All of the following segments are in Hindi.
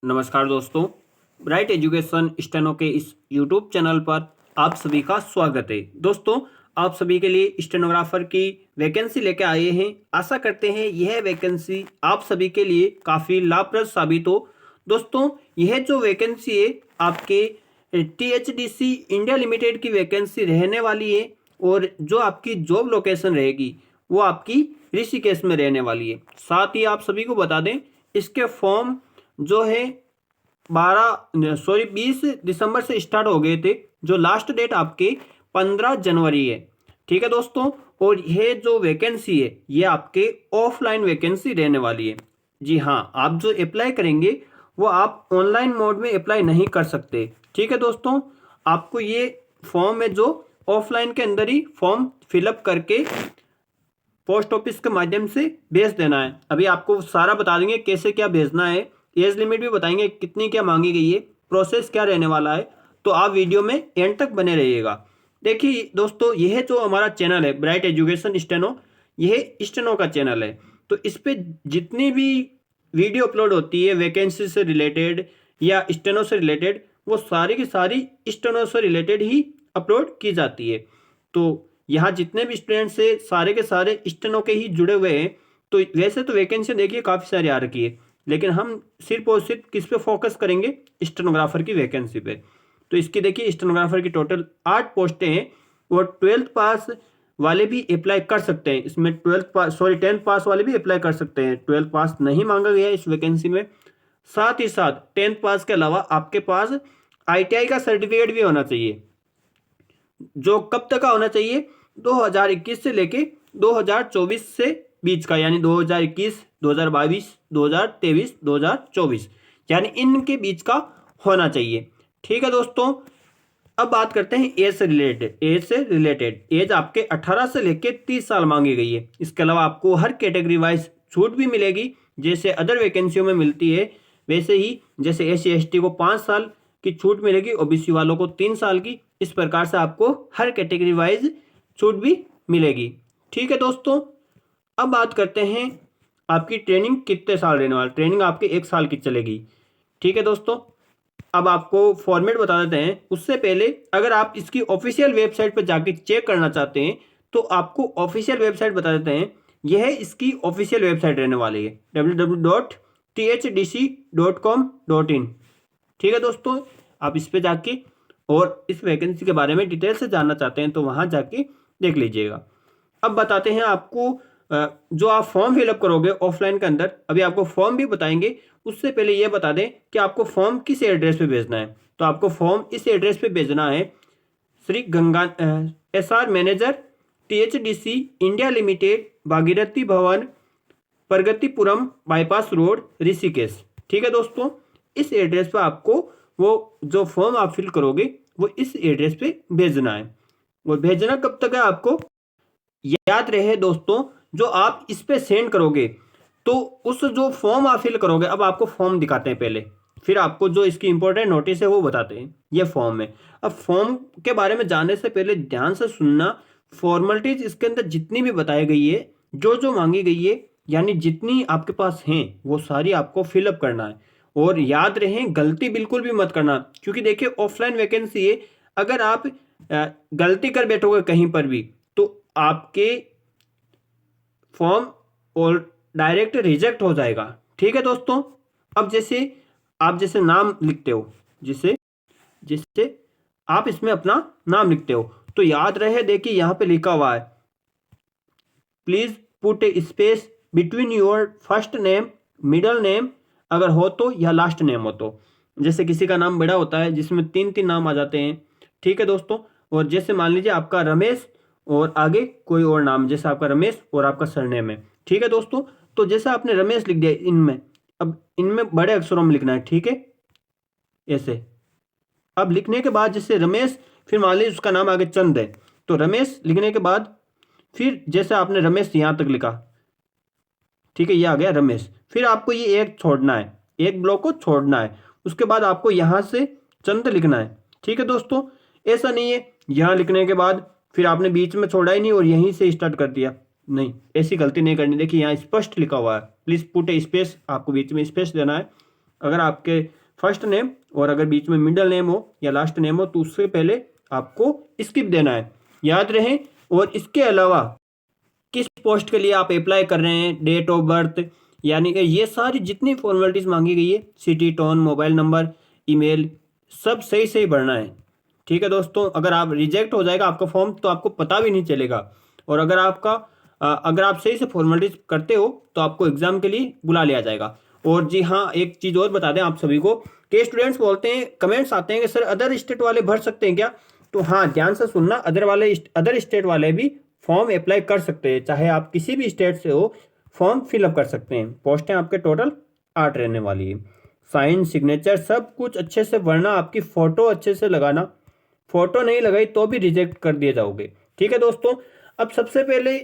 नमस्कार दोस्तों, ब्राइट एजुकेशन स्टेनो के इस यूट्यूब चैनल पर आप सभी का स्वागत है। दोस्तों, आप सभी के लिए स्टेनोग्राफर की वैकेंसी लेकर आए हैं। आशा करते हैं यह वैकेंसी आप सभी के लिए काफ़ी लाभप्रद साबित हो। दोस्तों, यह जो वैकेंसी है आपके THDC इंडिया लिमिटेड की वैकेंसी रहने वाली है और जो आपकी जॉब लोकेशन रहेगी वो आपकी ऋषिकेश में रहने वाली है। साथ ही आप सभी को बता दें, इसके फॉर्म जो है 20 दिसंबर से स्टार्ट हो गए थे। जो लास्ट डेट आपके 15 जनवरी है। ठीक है दोस्तों, और ये जो वैकेंसी है ये आपके ऑफलाइन वैकेंसी रहने वाली है। जी हाँ, आप जो अप्लाई करेंगे वो आप ऑनलाइन मोड में अप्लाई नहीं कर सकते। ठीक है दोस्तों, आपको ये फॉर्म है जो ऑफलाइन के अंदर ही फॉर्म फिलअप करके पोस्ट ऑफिस के माध्यम से भेज देना है। अभी आपको सारा बता देंगे कैसे क्या भेजना है, एज लिमिट भी बताएंगे कितनी क्या मांगी गई है, प्रोसेस क्या रहने वाला है। तो आप वीडियो में एंड तक बने रहिएगा। देखिए दोस्तों, यह जो हमारा चैनल है ब्राइट एजुकेशन स्टेनो, यह स्टेनो का चैनल है। तो इस पर जितनी भी वीडियो अपलोड होती है वैकेंसी से रिलेटेड या स्टेनो से रिलेटेड, वो सारी की सारी स्टेनो से रिलेटेड ही अपलोड की जाती है। तो यहाँ जितने भी स्टूडेंट्स है सारे के सारे स्टेनो के ही जुड़े हुए हैं। तो वैसे तो वैकेंसी देखिए काफ़ी सारी आ रखी है, लेकिन हम सिर्फ और सिर्फ किस पे फोकस करेंगे, स्टेनोग्राफर की वैकेंसी पे। तो इसकी देखिए स्टेनोग्राफर की टोटल 8 पोस्टें हैं और 12th पास वाले भी अप्लाई कर सकते हैं। इसमें 10th पास वाले भी अप्लाई कर सकते हैं। 12th पास नहीं मांगा गया है इस वैकेंसी में। साथ ही साथ 10th पास के अलावा आपके पास ITI का सर्टिफिकेट भी होना चाहिए, जो कब तक का होना चाहिए, 2021 से लेके 2024 से बीच का, यानी 2021, 2022, 2023, 2024, यानी इनके बीच का होना चाहिए। ठीक है दोस्तों, अब बात करते हैं एज से रिलेटेड। एज आपके 18 से लेके 30 साल मांगी गई है। इसके अलावा आपको हर कैटेगरी वाइज छूट भी मिलेगी, जैसे अदर वैकेंसियों में मिलती है वैसे ही। जैसे SC ST को 5 साल की छूट मिलेगी, OBC वालों को 3 साल की। इस प्रकार से आपको हर कैटेगरी वाइज छूट भी मिलेगी। ठीक है दोस्तों, अब बात करते हैं आपकी ट्रेनिंग कितने साल रहने वाली। ट्रेनिंग आपके 1 साल की चलेगी। ठीक है दोस्तों, अब आपको फॉर्मेट बता देते हैं। उससे पहले अगर आप इसकी ऑफिशियल वेबसाइट पर जाके चेक करना चाहते हैं तो आपको ऑफिशियल वेबसाइट बता देते हैं। यह इसकी ऑफिशियल वेबसाइट रहने वाली है, www.thdc.com.in। ठीक है दोस्तों, आप इस पे जाके और इस वैकेंसी के बारे में डिटेल से जानना चाहते हैं तो वहाँ जाके देख लीजिएगा। अब बताते हैं आपको जो आप फॉर्म फिलअप करोगे ऑफलाइन के अंदर। अभी आपको फॉर्म भी बताएंगे, उससे पहले ये बता दें कि आपको फॉर्म किस एड्रेस पे भेजना है। तो आपको फॉर्म इस एड्रेस पे भेजना है, Shri Ganga SR manager THDC India limited, Bhagirathi भवन, प्रगतिपुरम बाईपास रोड, ऋषिकेश। ठीक है दोस्तों, इस एड्रेस पे आपको वो जो फॉर्म आप फिल करोगे वो इस एड्रेस पे भेजना है। और भेजना कब तक है आपको याद रहे दोस्तों, जो आप इस पे सेंड करोगे तो उस जो फॉर्म आप फिल करोगे, अब आपको फॉर्म दिखाते हैं पहले, फिर आपको जो इसकी इंपॉर्टेंट नोटिस है वो बताते हैं। ये फॉर्म है। अब फॉर्म के बारे में जानने से पहले ध्यान से सुनना। फॉर्मेलिटीज इसके अंदर जितनी भी बताई गई है, जो जो मांगी गई है, यानी जितनी आपके पास हैं वो सारी आपको फिलअप करना है। और याद रहें, गलती बिल्कुल भी मत करना, क्योंकि देखिए ऑफलाइन वैकेंसी है। अगर आप गलती कर बैठोगे कहीं पर भी तो आपके फॉर्म और डायरेक्ट रिजेक्ट हो जाएगा। ठीक है दोस्तों, अब जैसे आप जैसे नाम लिखते हो, जिससे आप इसमें अपना नाम लिखते हो, तो याद रहे, देखिए यहाँ पे लिखा हुआ है, please put A space between your first name, middle name अगर हो तो, या लास्ट नेम हो तो। जैसे किसी का नाम बड़ा होता है जिसमें 3 नाम आ जाते हैं। ठीक है दोस्तों, और जैसे मान लीजिए आपका रमेश और आगे कोई और नाम, जैसे आपका रमेश और आपका सरनेम है। ठीक है दोस्तों, तो जैसे आपने रमेश लिख दिया इनमें, अब इनमें बड़े अक्षरों में लिखना है। ठीक है, ऐसे। अब लिखने के बाद जैसे रमेश, फिर मान लीजिए उसका नाम आगे चंद है, तो रमेश लिखने के बाद फिर जैसे आपने रमेश यहाँ तक लिखा, ठीक है, ये आ गया रमेश। फिर आपको ये एक छोड़ना है, एक ब्लॉक को छोड़ना है। उसके बाद आपको यहाँ से चंद लिखना है। ठीक है दोस्तों, ऐसा नहीं है यहाँ लिखने के बाद फिर आपने बीच में छोड़ा ही नहीं और यहीं से स्टार्ट कर दिया, नहीं, ऐसी गलती नहीं करनी। देखिए यहाँ स्पष्ट लिखा हुआ है, प्लीज पुट ए स्पेस, आपको बीच में स्पेस देना है। अगर आपके फर्स्ट नेम और अगर बीच में मिडिल नेम हो या लास्ट नेम हो तो उससे पहले आपको स्किप देना है, याद रहे। और इसके अलावा किस पोस्ट के लिए आप अप्लाई कर रहे हैं, डेट ऑफ बर्थ, यानी कि ये सारी जितनी फॉर्मेलिटीज़ मांगी गई है, city, town, mobile number, email, सब सही सही भरना है। ठीक है दोस्तों, अगर आप रिजेक्ट हो जाएगा आपका फॉर्म तो आपको पता भी नहीं चलेगा। और अगर आप सही से फॉर्मेलिटीज करते हो तो आपको एग्जाम के लिए बुला लिया जाएगा। और जी हाँ, एक चीज़ और बता दें आप सभी को कि स्टूडेंट्स बोलते हैं, कमेंट्स आते हैं कि सर अदर स्टेट वाले भर सकते हैं क्या? तो हाँ, ध्यान से सुनना, अदर स्टेट वाले भी फॉर्म अप्लाई कर सकते हैं, चाहे आप किसी भी स्टेट से हो, फॉर्म फिलअप कर सकते हैं। पोस्टें आपके टोटल 8 रहने वाली है। साइन, सिग्नेचर सब कुछ अच्छे से भरना, आपकी फ़ोटो अच्छे से लगाना, फ़ोटो नहीं लगाई तो भी रिजेक्ट कर दिए जाओगे। ठीक है दोस्तों, अब सबसे पहले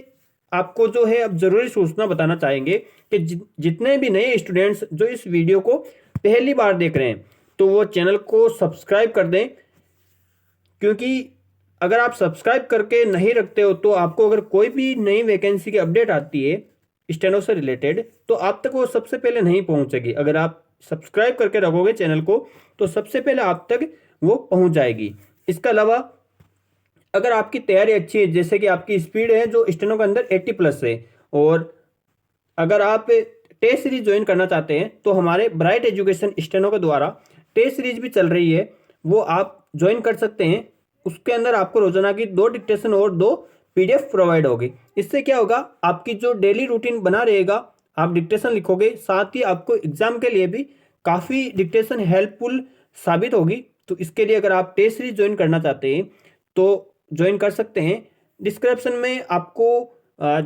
आपको जो है अब ज़रूरी सूचना बताना चाहेंगे कि जितने भी नए स्टूडेंट्स जो इस वीडियो को पहली बार देख रहे हैं तो वो चैनल को सब्सक्राइब कर दें, क्योंकि अगर आप सब्सक्राइब करके नहीं रखते हो तो आपको अगर कोई भी नई वैकेंसी की अपडेट आती है स्टेनो से रिलेटेड तो आप तक वो सबसे पहले नहीं पहुंचेगी। अगर आप सब्सक्राइब करके रखोगे चैनल को तो सबसे पहले आप तक वो पहुंच जाएगी। इसके अलावा अगर आपकी तैयारी अच्छी है, जैसे कि आपकी स्पीड है जो स्टेनो के अंदर 80+ है, और अगर आप टेस्ट सीरीज ज्वाइन करना चाहते हैं तो हमारे ब्राइट एजुकेशन स्टेनो के द्वारा टेस्ट सीरीज भी चल रही है, वो आप ज्वाइन कर सकते हैं। उसके अंदर आपको रोजाना की 2 डिक्टेशन और 2 PDF प्रोवाइड होगी। इससे क्या होगा, आपकी जो डेली रूटीन बना रहेगा, आप डिक्टेशन लिखोगे, साथ ही आपको एग्जाम के लिए भी काफ़ी डिक्टेशन हेल्पफुल साबित होगी। तो इसके लिए अगर आप टेस्ट सीरीज ज्वाइन करना चाहते हैं तो ज्वाइन कर सकते हैं। डिस्क्रिप्शन में आपको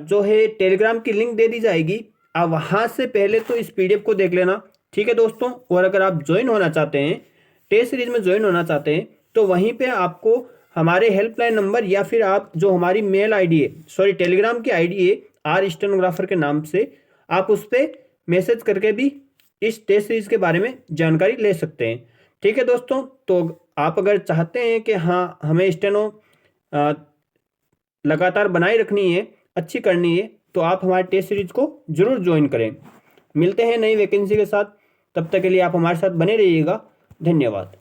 जो है टेलीग्राम की लिंक दे दी जाएगी, आप वहाँ से पहले तो इस PDF को देख लेना। ठीक है दोस्तों, और अगर आप ज्वाइन होना चाहते हैं, टेस्ट सीरीज में ज्वाइन होना चाहते हैं तो वहीं पे आपको हमारे हेल्पलाइन नंबर या फिर आप जो हमारी मेल आईडी है, सॉरी टेलीग्राम की आईडी है आर स्टेनोग्राफर के नाम से, आप उस पर मैसेज करके भी इस टेस्ट सीरीज के बारे में जानकारी ले सकते हैं। ठीक है दोस्तों, तो आप अगर चाहते हैं कि हाँ हमें स्टेनो लगातार बनाए रखनी है, अच्छी करनी है, तो आप हमारे टेस्ट सीरीज को जरूर ज्वाइन करें। मिलते हैं नई वैकेंसी के साथ, तब तक के लिए आप हमारे साथ बने रहिएगा। धन्यवाद।